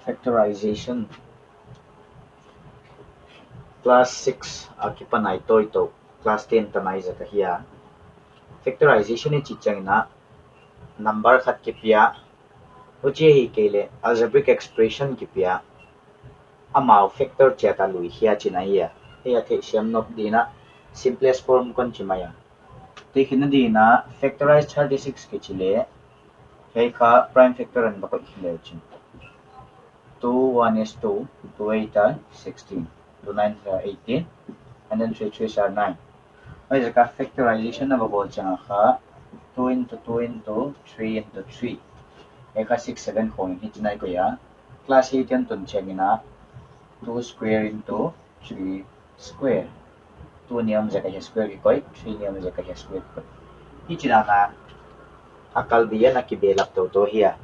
factorization class 6 akipanay to ito class 10 tanay za kahiya factorization ni chichang na number khat kipya uche hi kele algebraic expression kipya amao factor cheta lui hiya chinaiya hiya the siam nok dina simplest form kon chimaya tikhin dina factorize 36 ke chile hey ka prime factor an bakot hile chin 2 1 is 2 2 8 are 16 2 9 are 18 and then 3 3 are 9 ay jaka factorization na babol changa ka 2 into 2 into 3 into 3 eka 6 7 kong hitinay ko ya class 8 yan tun chengina 2 square into 3 square 2 niyam jaka ya square kikoy 3 niyam jaka ya square kikoy hitina na akal biya na kibelak to hiya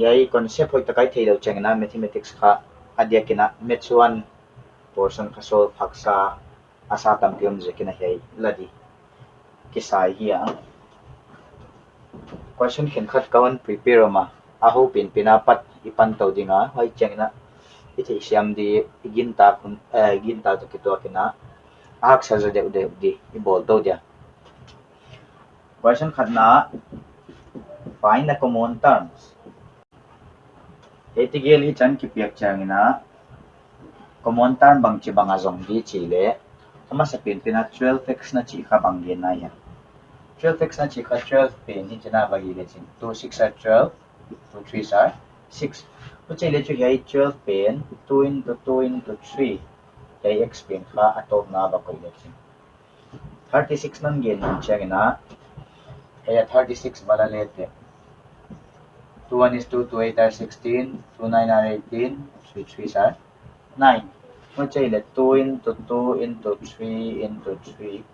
yai concept hoy takai thei lo chengina mathematics ka adya kina maths 1 portion ka solve haksa asa tampiom je kina hei ladi kisai hiya question khen khat kawan prepare ma aho pin pinapat ipantaw dinga hoy chengina iti siam di iginta kun iginta to kito kina ahak sa de di ibol to dia question khat na find the common terms etigel hi chan ki piak changina common term bang chi banga zong di chile ama sa pin pina 12x na chi kha bang gen na ya 12x na chi kha 12 pin hi chana bagi le chin 2 6 are 12 2 3 are 6 chile chu hi 12 pin 2 into 2 into 3 kay x pin kha atop na ba ko le chin 36 nan gen changina kaya 36 bala lete 2 1 is 2 2 8 are 16 2 9 are 18 3 3 are 9 chile 2 into 2 into 3 into 3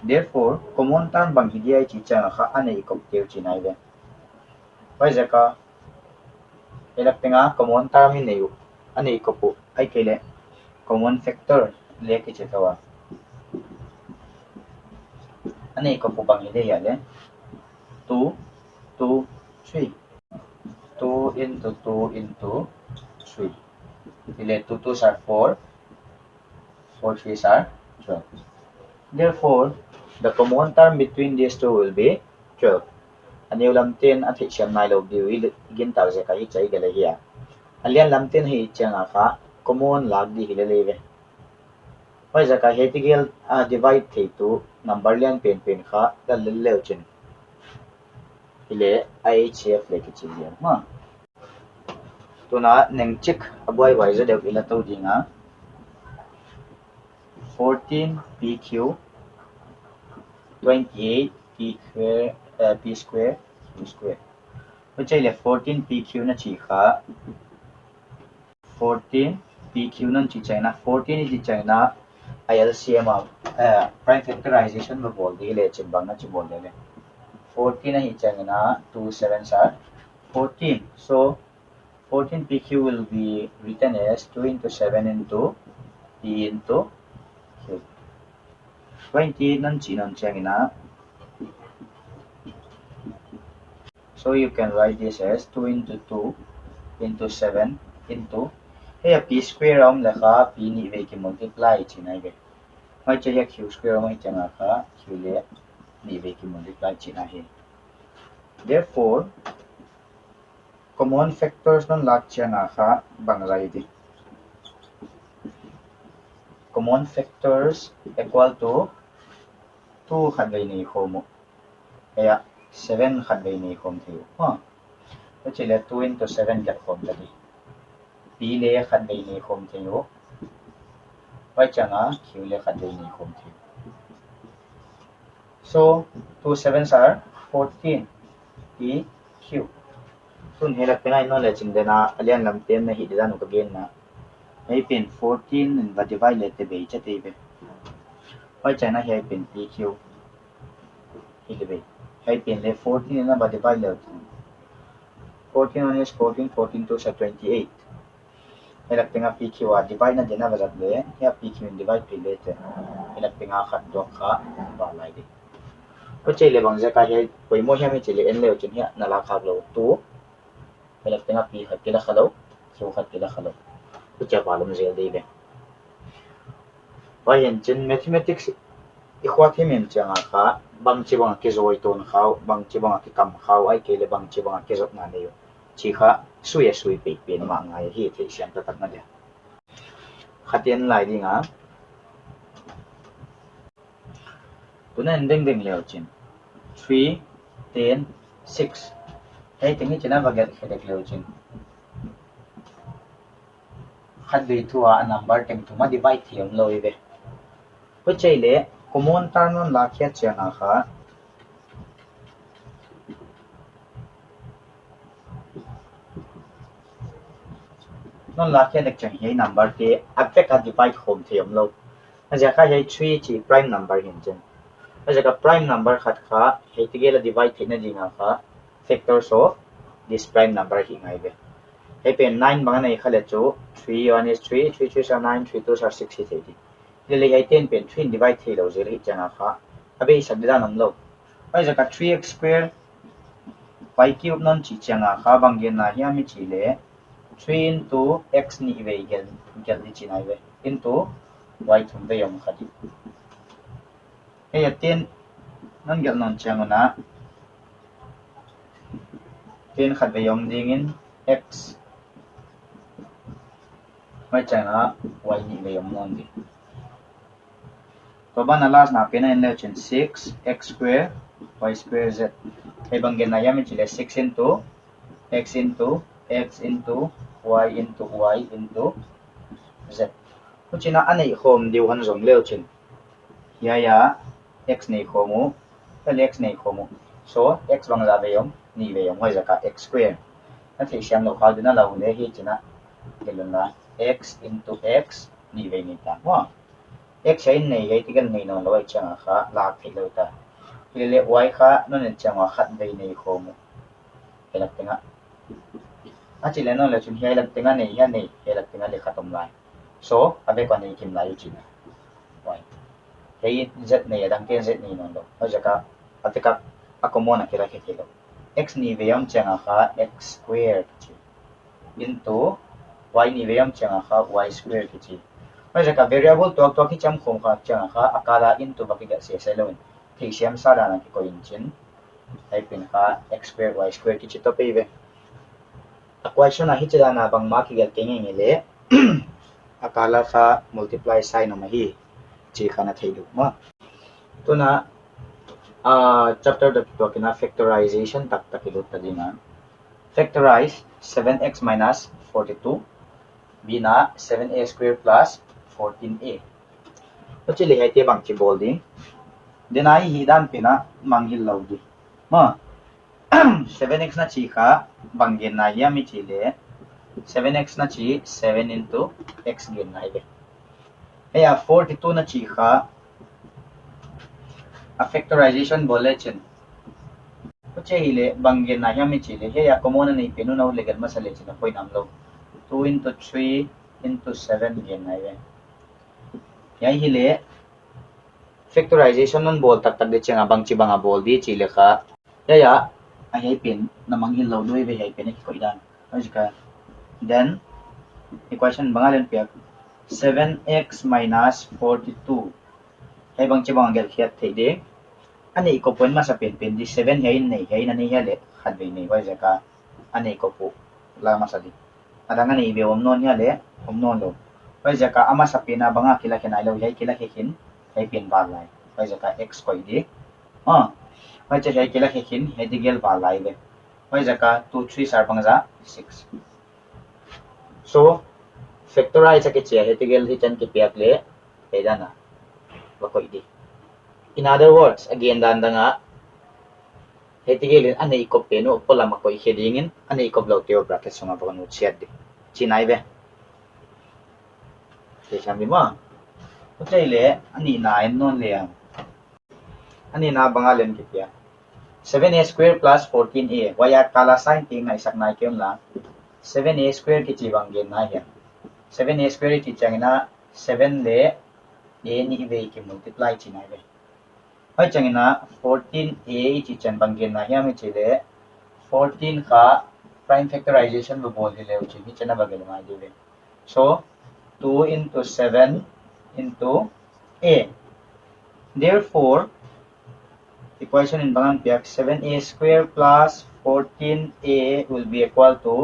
therefore common term bang hidiay chicha kha ane ikopteu chinai be why jaka elak penga common term hi neyu ane ikopu ai kele common factor leke chetawa ane ikopu bang hidiay ale 2 2 3 2 into 2 into 3 ile 2 2s are 4 4 3s are 12 therefore the common term between these two will be 12 ani lam 10 at hicham nai lo di gin tar je kai chai gele hiya alian lam 10 hi changa kha common lag di hilele pai ja ka hetigel divide thei tu number lian pen pen kha dal le chin ile ihf le ki chi ya ma tuna neng chik abuai wai ja deu ila to dinga 14 pq 28 p square q square which is 14 pq na chi kha 14 pq na chi china 14 is china ilcm prime factorization ba bol di le chim bang na chi bol le 14 na hi china 2 7s are 14 so 14 pq will be written as 2 into 7 into p into q 28 nan chi nan china so you can write this as 2 into 2 into 7 into hey p square om lekha p ni ve ki multiply chinai ve mai che q square mai changa kha q le ni ve ki multiply china he therefore common factors non lag changa kha bangrai di common factors equal to 2 khan ve ni khomo kaya 7 khan ve ni khom thiu ha to chile 2 into 7 kat khom tadi p le khan ve ni khom thiu pai changa q le khan ve ni khom thiu so 2 7s are 14 p q sun helak penai no le chindena alian lam tem na hi dan ko gen na ai pin 14 and divide le te be chate be pai chana he pin p q hi le be hai pin le 14 na divide le 14 1 is 14 14 2 is 28 helak penga p q divide na dena bazat le ya p q divide pe le te helak penga khat do kha ba lai de ko chei le bang ja ka he poi mo he me chele en le chin ya na la khak lo tu helak penga p khat khát kila khalo q khát kila khalo ku cha palum zel dei be vai hen chen mathematics ikhwa themen changa kha bang chi bang ke zoi ton khau bang chi bang ke kam khau ai ke le bang chi bang ke zot na ne yo chi kha sui pe pe ma ngai hi the siam ta tak na de khatien lai ding a tunen ding ding leo chin 3 10 6 hey tingi china va get khedek leo chin khat dei thua number teng thuma divide thiam loi be ko chaile common term non la khia chana kha non la khia dek chang hei number te affect a divide hom thiam lo aja kha hei 3 chi prime number hin chen aja ka prime number khat kha hei tigela divide thina jinga kha factors of this prime number hi ngai be hei pen 9 bang nei khale chu 3 1 is 3 3 3 are 9 3 2 are 6 hi thei di le hei 10 pen 3 divide thei lo zel hi changa kha abe sabda nam lo aja ka 3x square y cube non chi changa kha bang gen na hiam mi chi le 3 into x ni ve gel di chinai ve into y thum ve yom khati hey 10 non gel non chang na 10 khat ve yom ding in x mai changa y ni ve yom non di to ban alas na pena in le chen 6 x square y square z hey bang gen na yam chi le 6 into x into x into y into y into z kuchina anei khom diu han zong leo chin ya x nei khomu pel x nei khomu so x bang la ve yom ni ve yom hoi zaka x square na thei siam lo khal dina lo le hi china gelun la x into x ni ve ni ta wa x ai nei hei tigal nei non lo ai changa kha la thei lo ta le y kha non en changa khat ve nei khomu helak tenga achi le non le chun hi lak tenga nei ya nei helak tenga le khatom lai so abe ko nei kim lai china y hei z nei adang ke z nei non lo ho jaka ateka akomona kira ke kilo x ni ve yom changa kha x square chi into y ni ve yom changa kha y square chi ho jaka variable to ki cham khom kha changa kha akala into bakiga se selon thei siam sa da na ki ko in chin ai pin kha x square y square ki chi to pe ve equation a hi chada na bang ma ki ga ke nge le akala sa multiply sign ma hi chi khana thei du ma to na chapter da to kina factorization tak tak ilut ta dinga factorize 7x minus 42 bina 7a square plus 14a to chi le hai te bang chi bolding denai hi dan pina manghil lo di ma 7x na chi kha banggen na ya mi chi le 7x na chi 7 into x gen na ile aya 42 na chi kha a factorization bole chen ko che ile banggen na ya mi chi le aya common nei penu na legal masale chen poi nam lo 2 into 3 into 7 gen na ile ya ile factorization non bol tak tak de chenga bang chi banga bol di chi le kha ya ai pin namang hin lo doi ve ai pin ki koi dan ajika then equation bangalen piak 7x minus 42 hai bang chi bang gel khiat thei de ani ko point ma sa pen pen di 7 hai nei hai na nei hale khat ve nei wai jaka ani ko pu la ma sa di adang ani be om non hale om non lo wai jaka ama sa pena banga kila kenai lo hai kila khin hai pen ba lai wai jaka x koi di wai che hai kila khin hai di gel ba lai ve wai jaka 2 3 sar bangza 6 so factorize ke che hetigel hi chan ke piak le pedana bakoi di in other words again dan danga hetigel anei ko peno pola makoi hedingin anei ko block teo bracket songa banu chat di chinai be te chami ma utai le ani na en non le ani na bangalen ke pia 7a square plus 14a waya kala sign ti ngai sak nai kem la 7a square ki chi bang gen na ya 7a square ki changina 7 le a ni ve ki multiply chi nai ve hai changina 14a chi chan bang gen na ya mi chi le 14 kha prime factorization wo bol hile uchi hi chana bagel ma dibe. So 2 into 7 into a. Therefore, equation in bangang piak 7a square plus 14a will be equal to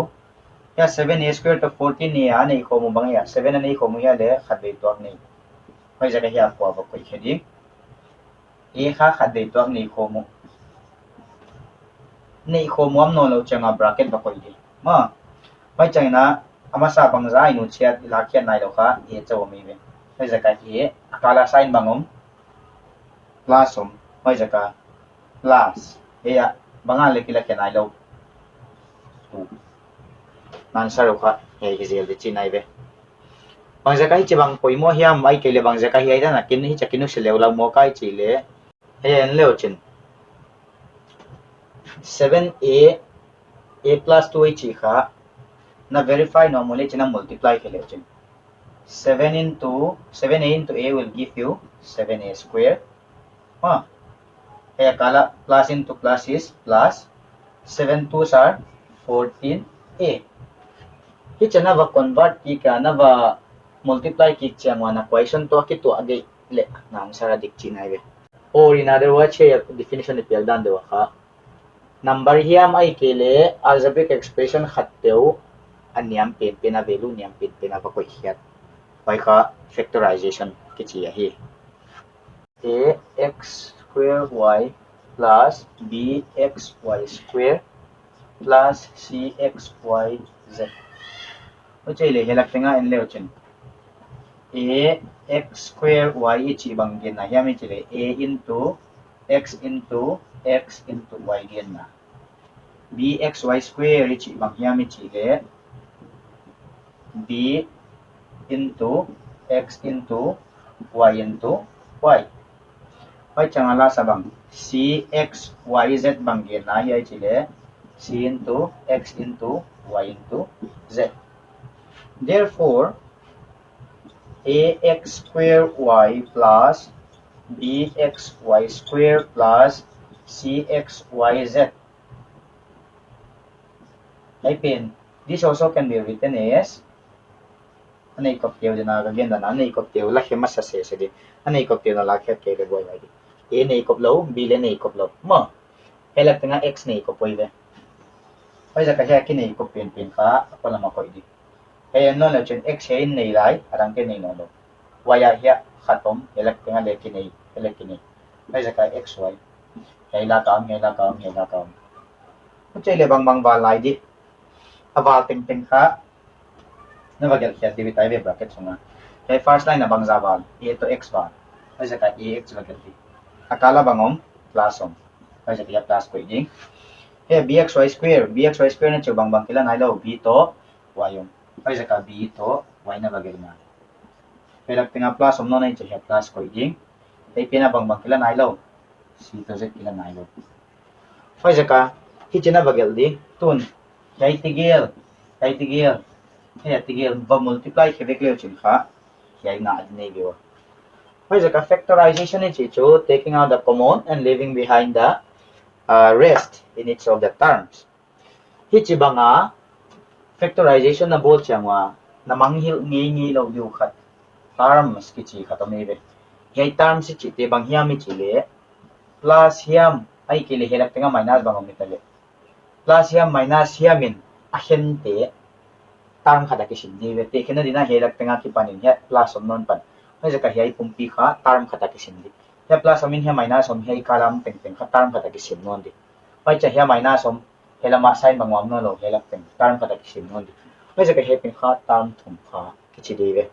7a square to 14a ani ko mo bang ya 7 ani ko mo ya le khat to ni. Hoi jaga hi akwa ba koi khedi. A kha khat to ni ko mo. Ni ko mo am no lo changa bracket ba koi di. Ma hoi chang na ama sa bang za inu chiat la khian nai lo kha a chaw mi be. Hoi jaga hi akala sign bangom plus hoi jaga plus ya bangal le kila khian nai lo. Answer ka he gizil de chinai be. Bang jaga hi chibang poi mo hiam ai kele bang jaga hi ai da na kin hi chakinu se lew la mo kai chi le. He en leo chin 7a a plus 2 chi kha na verify no mole china multiply ke leo chin 7a into a will give you 7a square. He kala plus into plus is plus 7 2s are 14a. Hi chana va convert ki ka na va multiply ki changwa na equation to ki to age le na answer dik chinai be. Or in other words, here definition it dan dewa ka. Number hiam ai kele algebraic expression khatteu aniam pen pena value niam pen pena ba koi hiat. Pai ka factorization ki chi hi. Ax square y plus bxy square plus cxy z. Uche le helak tenga en leo chen. Ax square y chi bang gen na hiam chi le a into x into y gen na. Bxy square chi bang hiam chi le b into x into y into y. Pai changala sabang cxyz bang gen na hi chi le c into x into y into z. Therefore, ax square y plus bxy square plus cxyz. This also can be written as anay cocktail na again na anay cocktail la hema sa sesedi anay cocktail na la khet ke le boy lagi a nay koplo b le nay koplo mo helak nga x nay kopoy be hoy ja ka he ki nay kopin pin ka apala ma koy di kaya no na chen x he nay lai arang ke nay no lo y ya he khatom helak nga le ki nay helak ki nay hoy ja ka x y hela kam uche le bang ba lai di awal ting ting ka na bagel kya divi tai be bracket sunga kay first line na bang zawal a to x ba hoy ja ka ax bagel di akala bangom plus hoy ja ka plus ko ding he bxy square na chu bang kila nai lo b to y hoy ja ka b to y na bagel na pelak tinga plus no nai chu he plus ko ding tay pina bang kila nai lo c to z kila nai lo hoy ja ka hi china bagel di tun kay tigil he tigil ba multiply khebek le chin kha kay na adnei biwa hoy ja ka factorization ni chi chu taking out the common and leaving behind the rest in each of the terms hi chi banga factorization na bol changwa na manghil ngi lo diu khat terms ki chi khatam be he terms chi te bang hiam mi chi le plus hiam ai ke le helak tenga minus bangom mitale plus hiam minus hiamin ahen te term khada ki sin di te khena dina helak tenga ki panin he plus non pan hoy ja ka hi pumpi kha term khada ki sin di he plus amin he minus he kalam teng teng kha term khada ki sin non di hoy cha he minus helama sign bangwam no lo helak teng term khada ki sin non di hoy ja ka he pin kha term thum kha ki chi di be